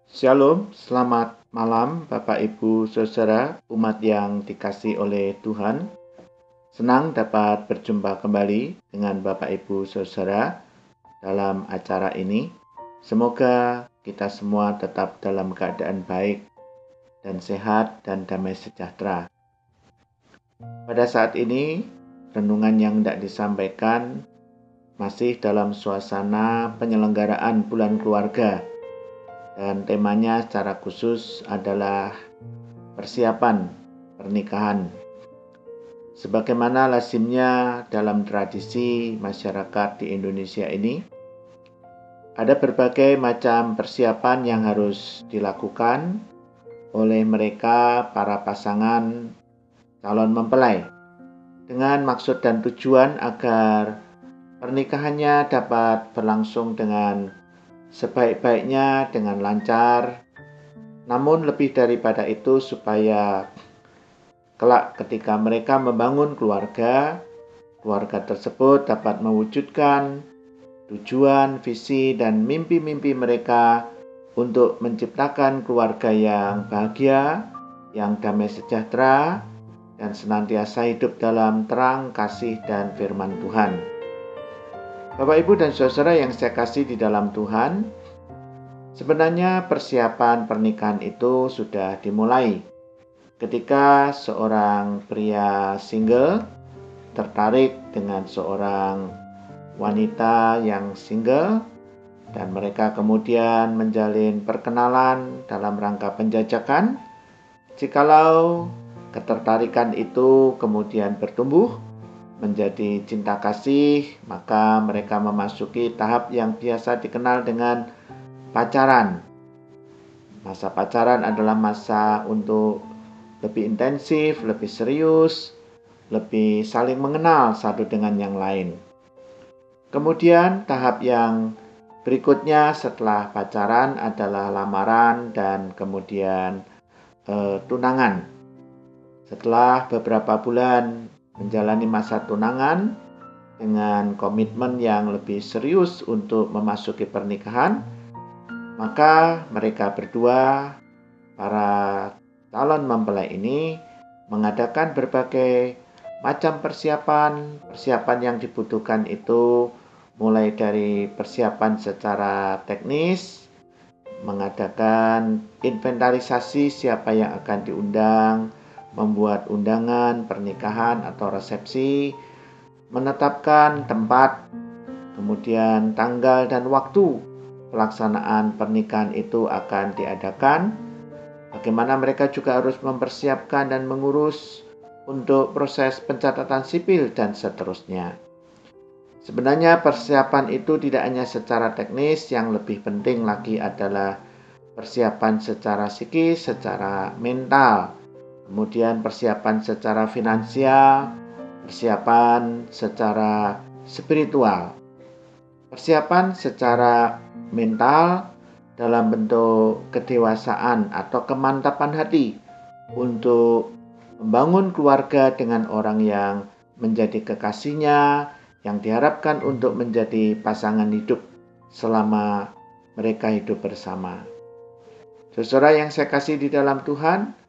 Shalom, selamat malam Bapak Ibu Saudara umat yang dikasihi oleh Tuhan. Senang dapat berjumpa kembali dengan Bapak Ibu Saudara dalam acara ini. Semoga kita semua tetap dalam keadaan baik dan sehat dan damai sejahtera. Pada saat ini, renungan yang hendak disampaikan masih dalam suasana penyelenggaraan bulan keluarga. Dan temanya secara khusus adalah persiapan pernikahan. Sebagaimana lazimnya dalam tradisi masyarakat di Indonesia ini, ada berbagai macam persiapan yang harus dilakukan oleh mereka para pasangan calon mempelai dengan maksud dan tujuan agar pernikahannya dapat berlangsung dengan sebaik-baiknya, dengan lancar. Namun lebih daripada itu, supaya kelak ketika mereka membangun keluarga tersebut dapat mewujudkan tujuan, visi, dan mimpi-mimpi mereka untuk menciptakan keluarga yang bahagia, yang damai sejahtera, dan senantiasa hidup dalam terang, kasih, dan firman Tuhan. Bapak, Ibu, dan Saudara yang saya kasih di dalam Tuhan, sebenarnya persiapan pernikahan itu sudah dimulai ketika seorang pria single tertarik dengan seorang wanita yang single, dan mereka kemudian menjalin perkenalan dalam rangka penjajakan. Jikalau ketertarikan itu kemudian bertumbuh menjadi cinta kasih, maka mereka memasuki tahap yang biasa dikenal dengan pacaran. Masa pacaran adalah masa untuk lebih intensif, lebih serius, lebih saling mengenal satu dengan yang lain. Kemudian tahap yang berikutnya setelah pacaran adalah lamaran dan kemudian tunangan. Setelah beberapa bulan menjalani masa tunangan dengan komitmen yang lebih serius untuk memasuki pernikahan, maka mereka berdua, para calon mempelai ini, mengadakan berbagai macam persiapan yang dibutuhkan itu, mulai dari persiapan secara teknis, mengadakan inventarisasi siapa yang akan diundang, membuat undangan pernikahan atau resepsi, menetapkan tempat, kemudian tanggal dan waktu pelaksanaan pernikahan itu akan diadakan. Bagaimana mereka juga harus mempersiapkan dan mengurus untuk proses pencatatan sipil dan seterusnya. Sebenarnya persiapan itu tidak hanya secara teknis, yang lebih penting lagi adalah persiapan secara psikis, secara mental. Kemudian persiapan secara finansial, persiapan secara spiritual. Persiapan secara mental dalam bentuk kedewasaan atau kemantapan hati untuk membangun keluarga dengan orang yang menjadi kekasihnya, yang diharapkan untuk menjadi pasangan hidup selama mereka hidup bersama. Saudara yang saya kasih di dalam Tuhan,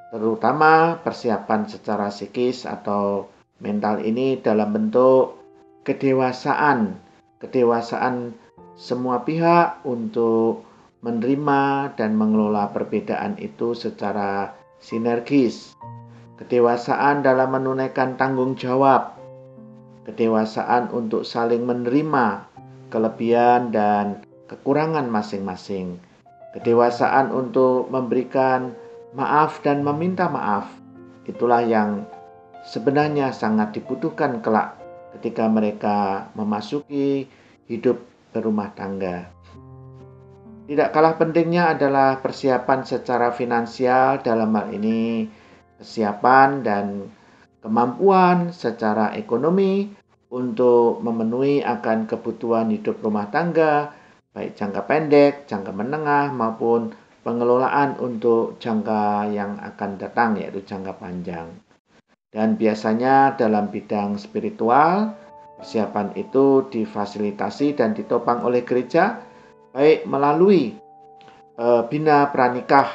terutama persiapan secara psikis atau mental ini dalam bentuk kedewasaan semua pihak untuk menerima dan mengelola perbedaan itu secara sinergis. Kedewasaan dalam menunaikan tanggung jawab, kedewasaan untuk saling menerima kelebihan dan kekurangan masing-masing, kedewasaan untuk memberikan maaf dan meminta maaf. Itulah yang sebenarnya sangat dibutuhkan kelak ketika mereka memasuki hidup berumah tangga. Tidak kalah pentingnya adalah persiapan secara finansial, dalam hal ini kesiapan dan kemampuan secara ekonomi untuk memenuhi akan kebutuhan hidup rumah tangga, baik jangka pendek, jangka menengah, maupun pengelolaan untuk jangka yang akan datang, yaitu jangka panjang. Dan biasanya dalam bidang spiritual, persiapan itu difasilitasi dan ditopang oleh gereja, baik melalui bina pranikah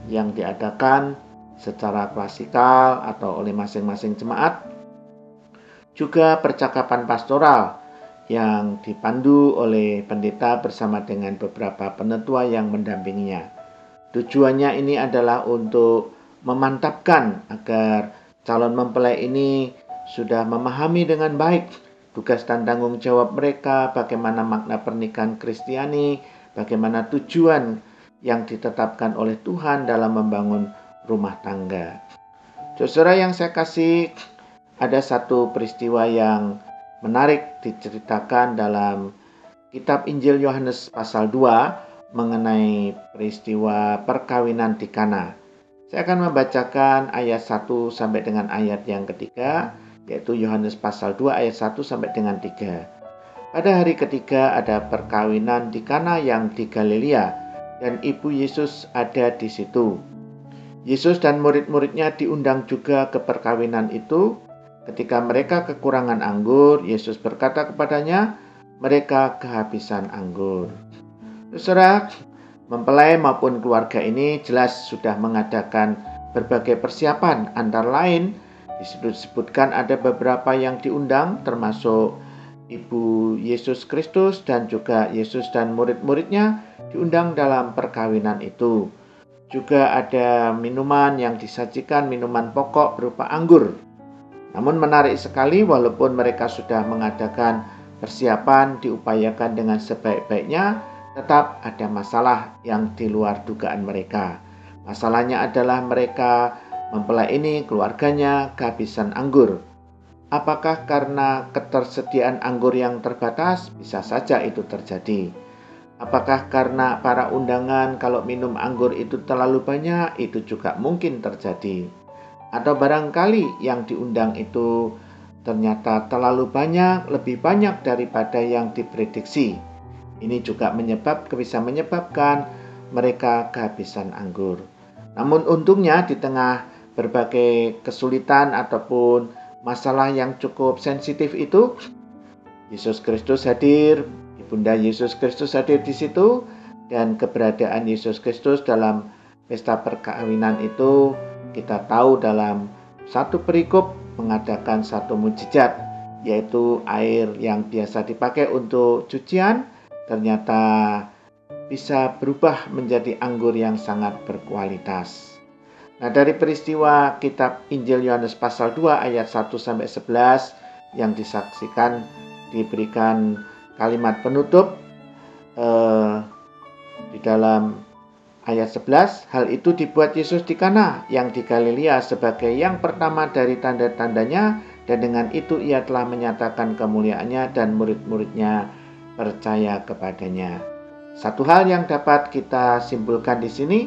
yang diadakan secara klasikal atau oleh masing-masing jemaat, juga percakapan pastoral yang dipandu oleh pendeta bersama dengan beberapa penetua yang mendampinginya. Tujuannya ini adalah untuk memantapkan agar calon mempelai ini sudah memahami dengan baik tugas dan tanggung jawab mereka, bagaimana makna pernikahan Kristiani, bagaimana tujuan yang ditetapkan oleh Tuhan dalam membangun rumah tangga. Saudara yang saya kasih, ada satu peristiwa yang menarik diceritakan dalam kitab Injil Yohanes pasal 2 mengenai peristiwa perkawinan di Kana. Saya akan membacakan ayat 1 sampai dengan ayat yang ketiga, yaitu Yohanes pasal 2 ayat 1 sampai dengan 3. Pada hari ketiga ada perkawinan di Kana yang di Galilea, dan ibu Yesus ada di situ. Yesus dan murid-muridnya diundang juga ke perkawinan itu. Ketika mereka kekurangan anggur, Yesus berkata kepadanya, mereka kehabisan anggur. Saudara, mempelai maupun keluarga ini jelas sudah mengadakan berbagai persiapan. Antara lain, di situ disebutkan ada beberapa yang diundang, termasuk Ibu Yesus Kristus dan juga Yesus dan murid-muridnya diundang dalam perkawinan itu. Juga ada minuman yang disajikan, minuman pokok berupa anggur. Namun menarik sekali, walaupun mereka sudah mengadakan persiapan, diupayakan dengan sebaik-baiknya, tetap ada masalah yang di luar dugaan mereka. Masalahnya adalah mereka mempelai ini, keluarganya, kehabisan anggur. Apakah karena ketersediaan anggur yang terbatas? Bisa saja itu terjadi. Apakah karena para undangan kalau minum anggur itu terlalu banyak? Itu juga mungkin terjadi. Atau barangkali yang diundang itu ternyata terlalu banyak, lebih banyak daripada yang diprediksi. Ini juga bisa menyebabkan mereka kehabisan anggur. Namun untungnya di tengah berbagai kesulitan ataupun masalah yang cukup sensitif itu, Yesus Kristus hadir, Ibunda Yesus Kristus hadir di situ, dan keberadaan Yesus Kristus dalam pesta perkawinan itu kita tahu dalam satu perikop mengadakan satu mukjizat, yaitu air yang biasa dipakai untuk cucian ternyata bisa berubah menjadi anggur yang sangat berkualitas. Nah, dari peristiwa kitab Injil Yohanes pasal 2 ayat 1 sampai 11 yang disaksikan, diberikan kalimat penutup di dalam ayat 11, hal itu dibuat Yesus di Kana yang di Galilea sebagai yang pertama dari tanda-tandanya, dan dengan itu ia telah menyatakan kemuliaannya dan murid-muridnya percaya kepadanya. Satu hal yang dapat kita simpulkan di sini,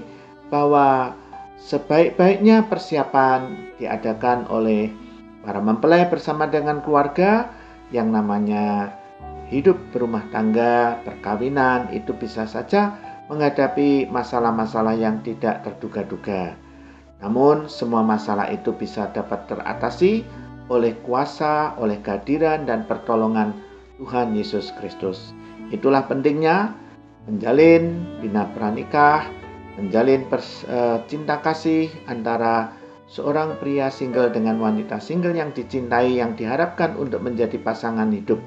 bahwa sebaik-baiknya persiapan diadakan oleh para mempelai bersama dengan keluarga. Yang namanya hidup berumah tangga, perkawinan, itu bisa saja menghadapi masalah-masalah yang tidak terduga-duga. Namun semua masalah itu bisa dapat teratasi oleh kuasa, oleh kehadiran dan pertolongan Tuhan Yesus Kristus. Itulah pentingnya menjalin bina pranikah, menjalin cinta kasih antara seorang pria single dengan wanita single yang dicintai, yang diharapkan untuk menjadi pasangan hidup.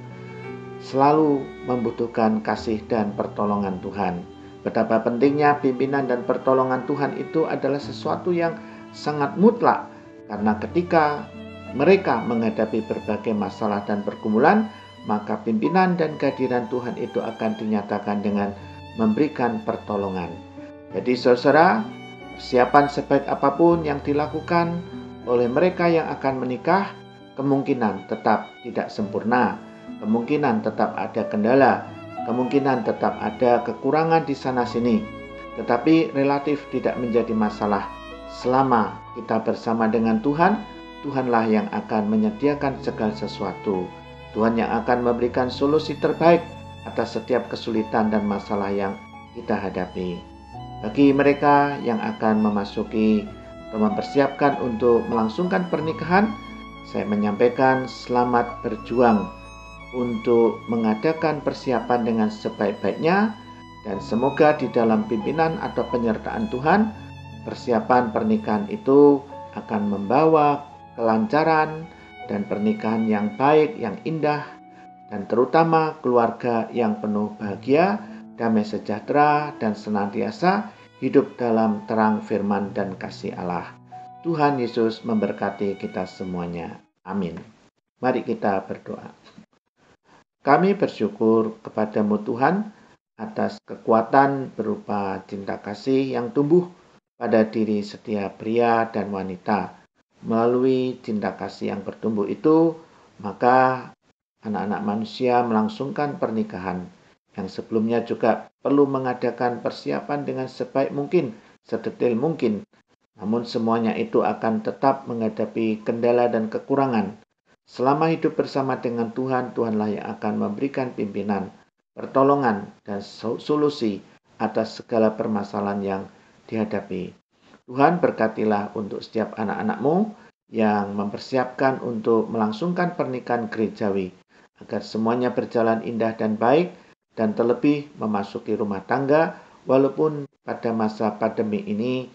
Selalu membutuhkan kasih dan pertolongan Tuhan. Betapa pentingnya pimpinan dan pertolongan Tuhan itu adalah sesuatu yang sangat mutlak, karena ketika mereka menghadapi berbagai masalah dan pergumulan, maka pimpinan dan kehadiran Tuhan itu akan dinyatakan dengan memberikan pertolongan. Jadi saudara, persiapan sebaik apapun yang dilakukan oleh mereka yang akan menikah, kemungkinan tetap tidak sempurna, kemungkinan tetap ada kendala, kemungkinan tetap ada kekurangan di sana-sini, tetapi relatif tidak menjadi masalah. Selama kita bersama dengan Tuhan, Tuhanlah yang akan menyediakan segala sesuatu. Tuhan yang akan memberikan solusi terbaik atas setiap kesulitan dan masalah yang kita hadapi. Bagi mereka yang akan memasuki atau mempersiapkan untuk melangsungkan pernikahan, saya menyampaikan selamat berjuang untuk mengadakan persiapan dengan sebaik-baiknya, Dan semoga di dalam pimpinan atau penyertaan Tuhan, persiapan pernikahan itu akan membawa kelancaran dan pernikahan yang baik, yang indah, dan terutama keluarga yang penuh bahagia, damai sejahtera, dan senantiasa hidup dalam terang firman dan kasih Allah. Tuhan Yesus memberkati kita semuanya. Amin. Mari kita berdoa. Kami bersyukur kepadamu Tuhan atas kekuatan berupa cinta kasih yang tumbuh pada diri setiap pria dan wanita. Melalui cinta kasih yang bertumbuh itu, maka anak-anak manusia melangsungkan pernikahan yang sebelumnya juga perlu mengadakan persiapan dengan sebaik mungkin, sedetail mungkin. Namun semuanya itu akan tetap menghadapi kendala dan kekurangan. Selama hidup bersama dengan Tuhan, Tuhanlah yang akan memberikan pimpinan, pertolongan, dan solusi atas segala permasalahan yang dihadapi. Tuhan berkatilah untuk setiap anak-anak-Mu yang mempersiapkan untuk melangsungkan pernikahan gerejawi, agar semuanya berjalan indah dan baik, dan terlebih memasuki rumah tangga, walaupun pada masa pandemi ini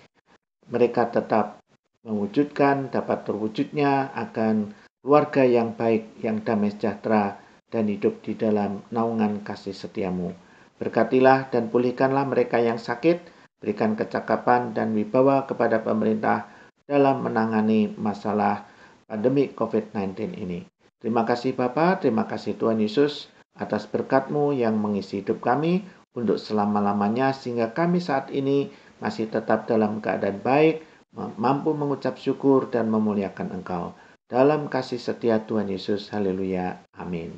mereka tetap mewujudkan, dapat terwujudnya akan keluarga yang baik, yang damai sejahtera, dan hidup di dalam naungan kasih setiamu. Berkatilah dan pulihkanlah mereka yang sakit, berikan kecakapan dan wibawa kepada pemerintah dalam menangani masalah pandemi COVID-19 ini. Terima kasih Bapa, terima kasih Tuhan Yesus atas berkat-Mu yang mengisi hidup kami untuk selama-lamanya, sehingga kami saat ini masih tetap dalam keadaan baik, mampu mengucap syukur dan memuliakan Engkau. Dalam kasih setia Tuhan Yesus, haleluya, amin.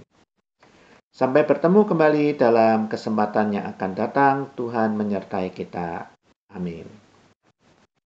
Sampai bertemu kembali dalam kesempatan yang akan datang. Tuhan menyertai kita. Amin.